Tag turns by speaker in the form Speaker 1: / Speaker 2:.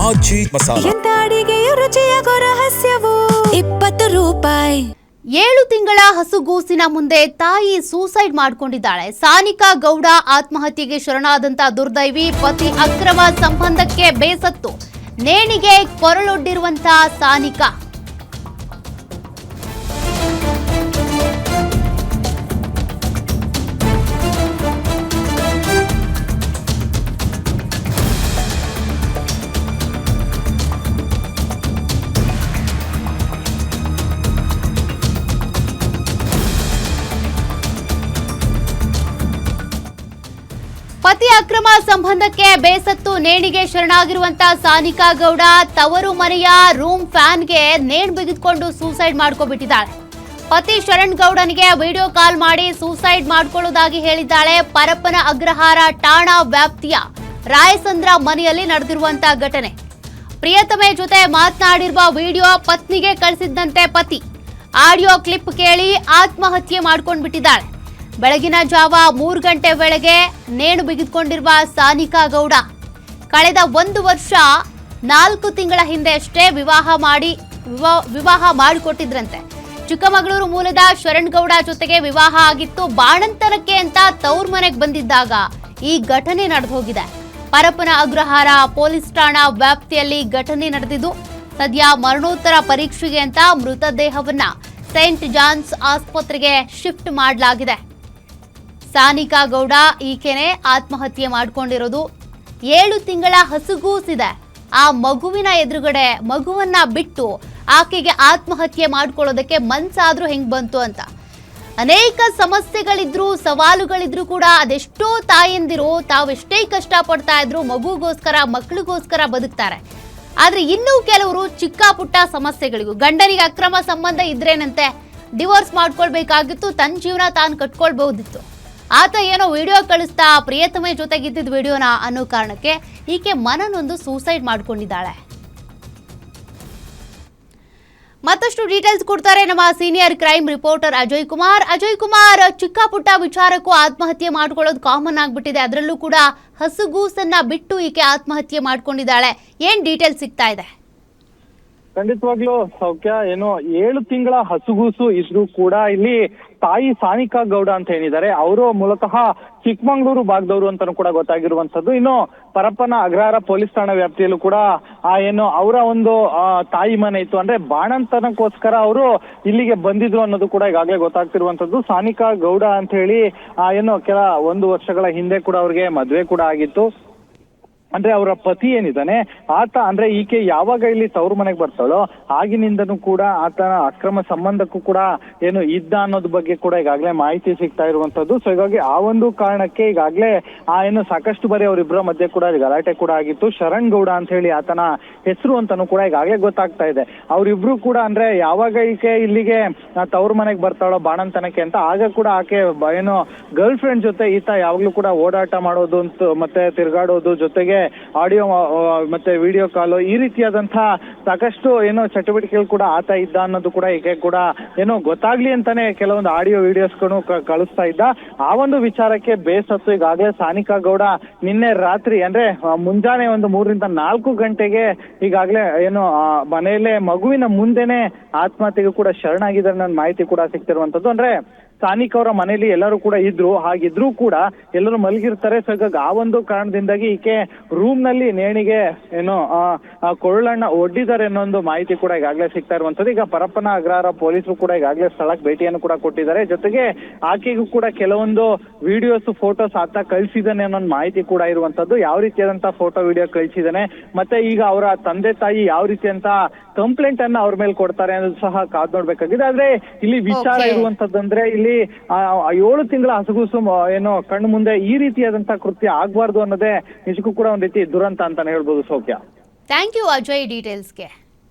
Speaker 1: ಆಚಿ ಮಸಾಲ.
Speaker 2: ಎಂತ ಅಡಿಗೆಯ ರುಚಿಯಾಗೋ ರಹಸ್ಯವು 20 ರೂಪಾಯಿ.
Speaker 3: 7 ತಿಂಗಳ ಹಸುಗೂಸಿನ ಮುಂದೆ ತಾಯಿ ಸೂಸೈಡ್ ಮಾಡಿಕೊಂಡಿದ್ದಾಳೆ. ಸಾನಿಕಾ ಗೌಡ ಆತ್ಮಹತ್ಯೆಗೆ ಶರಣಾದಂತ ದುರ್ದೈವಿ ಪತಿ ಅಕ್ರಮ ಸಂಬಂಧಕ್ಕೆ ಬೇಸತ್ತು ನೇಣಿಗೆ ಕೊರಳೊಡ್ಡಿರುವಂತ ಸಾನಿಕಾ. ಪತಿ ಅಕ್ರಮ ಸಂಬಂಧಕ್ಕೆ ಬೇಸತ್ತು ನೇಣಿಗೆ ಶರಣಾಗಿರುವಂತ ಸಾನಿಕಾ ಗೌಡ ತವರು ಮನೆಯ ರೂಮ್ ಫ್ಯಾನ್ಗೆ ನೇಣು ಬಿಗಿದುಕೊಂಡು ಸೂಸೈಡ್ ಮಾಡ್ಕೊಬಿಟ್ಟಿದ್ದಾಳೆ. ಪತಿ ಶರಣ್ ಗೌಡನಿಗೆ ವಿಡಿಯೋ ಕಾಲ್ ಮಾಡಿ ಸೂಸೈಡ್ ಮಾಡ್ಕೊಳ್ಳೋದಾಗಿ ಹೇಳಿದ್ದಾಳೆ. ಪರಪ್ಪನ ಅಗ್ರಹಾರ ಠಾಣಾ ವ್ಯಾಪ್ತಿಯ ರಾಯಸಂದ್ರ ಮನೆಯಲ್ಲಿ ನಡೆದಿರುವಂತ ಘಟನೆ. ಪ್ರಿಯತಮೆ ಜೊತೆ ಮಾತನಾಡಿರುವ ವಿಡಿಯೋ ಪತ್ನಿಗೆ ಕಳಿಸಿದ್ದಂತೆ ಪತಿ ಆಡಿಯೋ ಕ್ಲಿಪ್ ಕೇಳಿ ಆತ್ಮಹತ್ಯೆ ಮಾಡ್ಕೊಂಡ್ಬಿಟ್ಟಿದ್ದಾಳೆ. ಬೆಳಗಿನ ಜಾವ 3 ಗಂಟೆ ವೇಳೆಗೆ ನೇಣು ಬಿಗಿದುಕೊಂಡಿರುವ ಸಾನಿಕಾ ಗೌಡ ಕಳೆದ 1 ವರ್ಷ 4 ತಿಂಗಳ ಹಿಂದೆ ಅಷ್ಟೇ ವಿವಾಹ ಮಾಡಿಕೊಟ್ಟಿದ್ರಂತೆ. ಚಿಕ್ಕಮಗಳೂರು ಮೂಲದ ಶರಣ್ ಗೌಡ ಜೊತೆಗೆ ವಿವಾಹ ಆಗಿತ್ತು. ಬಾಣಂತನಕ್ಕೆ ಅಂತ ತವ್ರ ಮನೆಗೆ ಬಂದಿದ್ದಾಗ ಈ ಘಟನೆ ನಡೆದು ಹೋಗಿದೆ. ಪರಪ್ಪನ ಅಗ್ರಹಾರ ಪೊಲೀಸ್ ಠಾಣಾ ವ್ಯಾಪ್ತಿಯಲ್ಲಿ ಘಟನೆ ನಡೆದಿದ್ದು ಸದ್ಯ ಮರಣೋತ್ತರ ಪರೀಕ್ಷೆಗೆ ಅಂತ ಮೃತದೇಹವನ್ನ ಸೇಂಟ್ ಜಾನ್ಸ್ ಆಸ್ಪತ್ರೆಗೆ ಶಿಫ್ಟ್ ಮಾಡಲಾಗಿದೆ. ಸಾನಿಕಾ ಗೌಡ ಈಕೆನೆ ಆತ್ಮಹತ್ಯೆ ಮಾಡಿಕೊಂಡಿರೋದು. 7 ತಿಂಗಳ ಹಸುಗೂಸಿದೆ. ಆ ಮಗುವಿನ ಎದುರುಗಡೆ ಮಗುವನ್ನ ಬಿಟ್ಟು ಆಕೆಗೆ ಆತ್ಮಹತ್ಯೆ ಮಾಡ್ಕೊಳ್ಳೋದಕ್ಕೆ ಮನ್ಸಾದ್ರೂ ಹೆಂಗ್ ಬಂತು ಅಂತ ಅನೇಕ ಸಮಸ್ಯೆಗಳಿದ್ರು ಸವಾಲುಗಳಿದ್ರು ಕೂಡ ಅದೆಷ್ಟೋ ತಾಯಂದಿರು ತಾವೆಷ್ಟೇ ಕಷ್ಟಪಡ್ತಾ ಇದ್ರು ಮಗುಗೋಸ್ಕರ ಮಕ್ಕಳಿಗೋಸ್ಕರ ಬದುಕ್ತಾರೆ. ಆದ್ರೆ ಇನ್ನೂ ಕೆಲವರು ಚಿಕ್ಕ ಪುಟ್ಟ ಸಮಸ್ಯೆಗಳಿಗೂ ಗಂಡನಿಗೆ ಅಕ್ರಮ ಸಂಬಂಧ ಇದ್ರೇನಂತೆ ಡಿವೋರ್ಸ್ ಮಾಡ್ಕೊಳ್ಬೇಕಾಗಿತ್ತು, ತನ್ನ ಜೀವನ ತಾನು ಕಟ್ಕೊಳ್ಬಹುದಿತ್ತು. ಆತ ಏನೋ ವಿಡಿಯೋ ಕಳಿಸ್ತಾ ಪ್ರಿಯತಮೆ ಜೊತೆಗಿದ್ದಿದ್ದ ವಿಡಿಯೋನ ಅನ್ನೋ ಕಾರಣಕ್ಕೆ ಈಕೆ ಮನನೊಂದು ಸೂಸೈಡ್ ಮಾಡ್ಕೊಂಡಿದ್ದಾಳೆ. ಮತ್ತಷ್ಟು ಡೀಟೇಲ್ಸ್ ಕೊಡ್ತಾರೆ ನಮ್ಮ senior crime reporter Ajay Kumar. ಚಿಕ್ಕ ಪುಟ್ಟ ವಿಚಾರಕ್ಕೂ ಆತ್ಮಹತ್ಯೆ ಮಾಡ್ಕೊಳ್ಳೋದು ಕಾಮನ್ ಆಗ್ಬಿಟ್ಟಿದೆ. ಅದರಲ್ಲೂ ಕೂಡ ಹಸುಗೂಸನ್ನ ಬಿಟ್ಟು ಈಕೆ ಆತ್ಮಹತ್ಯೆ ಮಾಡ್ಕೊಂಡಿದ್ದಾಳೆ. ಏನ್ ಡೀಟೇಲ್ಸ್ ಸಿಗ್ತಾ ಇದೆ?
Speaker 4: ಖಂಡಿತವಾಗ್ಲೂ ಸೌಖ್ಯ. ಏನು 7 ತಿಂಗಳ ಹಸುಗೂಸು ಇದ್ರು ಕೂಡ ಇಲ್ಲಿ ತಾಯಿ ಸಾನಿಕಾ ಗೌಡ ಅಂತ ಏನಿದ್ದಾರೆ ಅವರು ಮೂಲತಃ ಚಿಕ್ಕಮಗಳೂರು ಭಾಗದವರು ಅಂತಾನು ಕೂಡ ಗೊತ್ತಾಗಿರುವಂತದ್ದು. ಇನ್ನು ಪರಪ್ಪನ ಅಗ್ರಹಾರ ಪೊಲೀಸ್ ಠಾಣಾ ವ್ಯಾಪ್ತಿಯಲ್ಲೂ ಕೂಡ ಏನು ಅವರ ಒಂದು ತಾಯಿ ಮನೆ ಇತ್ತು. ಅಂದ್ರೆ ಬಾಣಂತನಕ್ಕೋಸ್ಕರ ಅವರು ಇಲ್ಲಿಗೆ ಬಂದಿದ್ರು ಅನ್ನೋದು ಕೂಡ ಈಗಾಗಲೇ ಗೊತ್ತಾಗ್ತಿರುವಂತದ್ದು. ಸಾನಿಕಾ ಗೌಡ ಅಂತ ಹೇಳಿ ಏನು 1 ವರ್ಷಗಳ ಹಿಂದೆ ಕೂಡ ಅವ್ರಿಗೆ ಮದ್ವೆ ಕೂಡ ಆಗಿತ್ತು. ಅಂದ್ರೆ ಅವರ ಪತಿ ಏನಿದ್ದಾನೆ ಆತ ಅಂದ್ರೆ ಈಕೆ ಯಾವಾಗ ಇಲ್ಲಿ ತವ್ರ ಮನೆಗೆ ಬರ್ತಾಳೋ ಆಗಿನಿಂದನೂ ಕೂಡ ಆತನ ಅಕ್ರಮ ಸಂಬಂಧಕ್ಕೂ ಕೂಡ ಏನು ಇದ್ದ ಅನ್ನೋದ್ ಬಗ್ಗೆ ಕೂಡ ಈಗಾಗಲೇ ಮಾಹಿತಿ ಸಿಗ್ತಾ ಇರುವಂತದ್ದು. ಸೊ ಹೀಗಾಗಿ ಆ ಒಂದು ಕಾರಣಕ್ಕೆ ಈಗಾಗಲೇ ಏನು ಸಾಕಷ್ಟು ಬಾರಿ ಅವರಿಬ್ಬರ ಮಧ್ಯೆ ಕೂಡ ಗಲಾಟೆ ಕೂಡ ಆಗಿತ್ತು. ಶರಣ್ ಗೌಡ ಅಂತ ಹೇಳಿ ಆತನ ಹೆಸರು ಅಂತಾನು ಕೂಡ ಈಗಾಗಲೇ ಗೊತ್ತಾಗ್ತಾ ಇದೆ. ಅವರಿಬ್ರು ಕೂಡ ಅಂದ್ರೆ ಯಾವಾಗ ಈಕೆ ಇಲ್ಲಿಗೆ ತವ್ರ ಮನೆಗೆ ಬರ್ತಾಳೋ ಬಾಣಂತನಕ್ಕೆ ಅಂತ ಆಗ ಕೂಡ ಆಕೆ ಏನು ಗರ್ಲ್ ಫ್ರೆಂಡ್ ಜೊತೆ ಈತ ಯಾವಾಗ್ಲೂ ಕೂಡ ಓಡಾಟ ಮಾಡೋದು ಅಂತ ಮತ್ತೆ ತಿರುಗಾಡೋದು ಜೊತೆಗೆ ಆಡಿಯೋ ಮತ್ತೆ ವಿಡಿಯೋ ಕಾಲು ಈ ರೀತಿಯಾದಂತಹ ಸಾಕಷ್ಟು ಏನೋ ಚಟುವಟಿಕೆಗಳು ಕೂಡ ಆತ ಇದ್ದ ಅನ್ನೋದು ಕೂಡ ಈಕೆ ಕೂಡ ಏನೋ ಗೊತ್ತಾಗ್ಲಿ ಅಂತಾನೆ ಕೆಲವೊಂದು ಆಡಿಯೋ ವಿಡಿಯೋಸ್ಗಳು ಕಳಿಸ್ತಾ ಇದ್ದ. ಆ ಒಂದು ವಿಚಾರಕ್ಕೆ ಬೇಸತ್ತು ಈಗಾಗಲೇ ಸಾನಿಕಾ ಗೌಡ ನಿನ್ನೆ ರಾತ್ರಿ ಅಂದ್ರೆ ಮುಂಜಾನೆ 3 ರಿಂದ 4 ಗಂಟೆಗೆ ಈಗಾಗಲೇ ಏನು ಮನೆಯಲ್ಲೇ ಮಗುವಿನ ಮುಂದೆನೆ ಆತ್ಮಹತ್ಯೆಗೂ ಕೂಡ ಶರಣಾಗಿದ್ದಾರೆ ಅನ್ನೋ ಮಾಹಿತಿ ಕೂಡ ಸಿಗ್ತಿರುವಂತದ್ದು. ಅಂದ್ರೆ ಸಾನಿಕಾ ಅವರ ಮನೆಯಲ್ಲಿ ಎಲ್ಲರೂ ಕೂಡ ಇದ್ರು, ಹಾಗಿದ್ರು ಕೂಡ ಎಲ್ಲರೂ ಮಲಗಿರ್ತಾರೆ. ಸೊ ಹೀಗಾಗಿ ಆ ಒಂದು ಕಾರಣದಿಂದಾಗಿ ಈಕೆ ರೂಮ್ ನಲ್ಲಿ ನೇಣಿಗೆ ಏನೋ ಕೊರಳನ್ನ ಒಡ್ಡಿದ್ದಾರೆ ಅನ್ನೋ ಒಂದು ಮಾಹಿತಿ ಕೂಡ ಈಗಾಗಲೇ ಸಿಗ್ತಾ ಇರುವಂತದ್ದು. ಈಗ ಪರಪ್ಪನ ಅಗ್ರಹಾರ ಪೊಲೀಸರು ಕೂಡ ಈಗಾಗಲೇ ಸ್ಥಳಕ್ಕೆ ಭೇಟಿಯನ್ನು ಕೂಡ ಕೊಟ್ಟಿದ್ದಾರೆ. ಜೊತೆಗೆ ಆಕೆಗೂ ಕೂಡ ಕೆಲವೊಂದು ವಿಡಿಯೋಸ್ ಫೋಟೋಸ್ ಆತ ಕಳಿಸಿದಾನೆ ಅನ್ನೋ ಮಾಹಿತಿ ಕೂಡ ಇರುವಂತದ್ದು. ಯಾವ ರೀತಿಯಾದಂತಹ ಫೋಟೋ ವಿಡಿಯೋ ಕಳಿಸಿದಾನೆ ಮತ್ತೆ ಈಗ ಅವರ ತಂದೆ ತಾಯಿ ಯಾವ ರೀತಿಯಂತ ಕಂಪ್ಲೇಂಟ್ ಅನ್ನ ಅವ್ರ ಮೇಲೆ ಕೊಡ್ತಾರೆ ಅನ್ನೋದು ಸಹ ಕಾದ್ ನೋಡ್ಬೇಕಾಗಿದೆ. ಆದ್ರೆ ಇಲ್ಲಿ ವಿಚಾರ ಇರುವಂತದ್ದಂದ್ರೆ ಇಲ್ಲಿ 7 ತಿಂಗಳ ಹಸುಗೂಸು ಏನೋ ಕಣ್ಣು ಮುಂದೆ ಈ ರೀತಿಯಾದಂತಹ ಕೃತ್ಯ ಆಗ್ಬಾರ್ದು ಅನ್ನೋದೇ ನಿಜಕ್ಕೂ ಕೂಡ ಒಂದ್ ರೀತಿ ದುರಂತ ಅಂತಾನೆ ಹೇಳ್ಬೋದು ಸೌಖ್ಯ.
Speaker 3: Thank you Ajay ಡೀಟೇಲ್ಸ್ಗೆ.